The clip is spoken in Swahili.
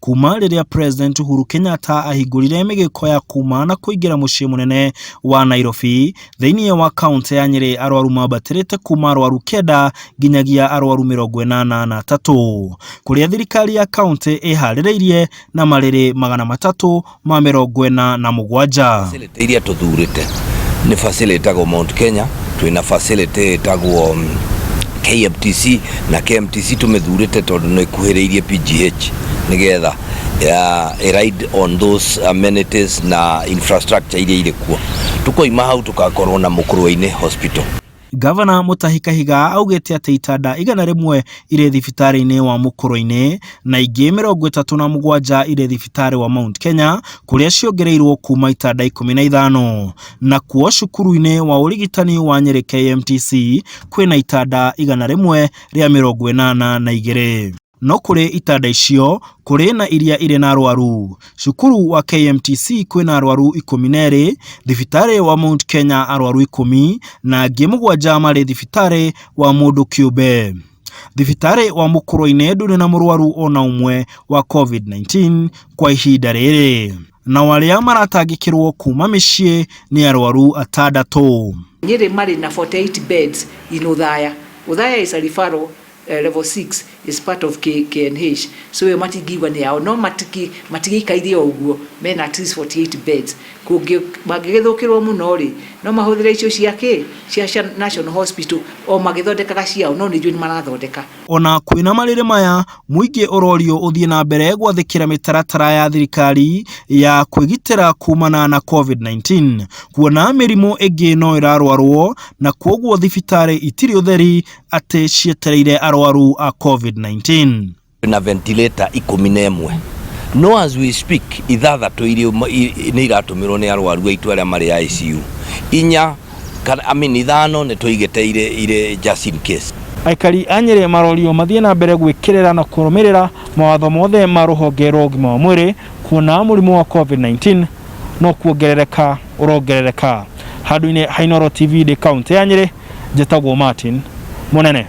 kuma riria President Uhuru Kenyatta ahingurire migiko ya kuma na kuingira mucii munene wa Nairobi thiini wa kaunti ya Nyeri. Arwaru mabatirite kuma arwaru 9 nginyagia arwaru 83 kuria thirikari ya kaunti ihaririirie na mariri 347. Facility iria tuthurite ni facility go Mount Kenya, twina facility itagwo KMTC na KMTC tumethurite tondu no ikuhiriirie PGH nigetha ride on those amenities na infrastructure iria iri kuo. Tukoima hau tukakorwo na Mukurweini hospital. Governor Mutahi Kahiga augete ati itanda 100 ire thibitari-ini wa Mukurweini na ingi 37 ire thibitari wa Mount Kenya kuria ciongereirwo kuma itanda 15 na kuo cukuru-ini wa urigitani wa Nyeri KMTC kwina itanda 100 ria 82. No kuri itanda icio kuri na iria ire na arwaru. Cukuru wa KMTC kwina arwaru 12, thibitari wa Mount Kenya arwaru 10 na ngi 7 mari thibitari wa mundu kiumbe. Thibitari wa Mukurweini nduri na murwaru ona umwe wa COVID-19 kwa ihinda riri, na waria maratangikirwo kuma micii ni arwaru 6. Nyeri mari na 48 beds in Uthaya. Uthaya is a referral level 6 is part of KNH, so we matigiwa ni ao no matigi kaithio uguo mena at least 48 beds kungi magithukirwo muno ri no mahuthire icio ciake cia National Hospital o magithondekaga ciao no ni juni marathondeka. Ona kwina marire maya muingi ororio uthie na mbere gwathikira mitaratara ya thirikari ya kwigitira kumana na COVID-19 kuona mirimu ingi no irarwarwo na kwoguo thibitari itiri utheri ati cietereire arwaru a COVID-19. Na ventilator 11. No, as we speak, ithathatũ nĩ iratumirwo nĩ arwaru aitu arĩa marĩ ICU. Ithano nĩ tũigĩte ire just in case. Aikari a Nyeri marorio mathie na mbere gwikirira na kurumirira mawatho mothe ma ruhonge rwa ũgima wa mwĩrĩ kuona mũrimũ wa COVID-19 no urongerereka. Handũ-inĩ ha Inooro TV de kaunti ya Nyeri, njĩtagwo Martin Munene.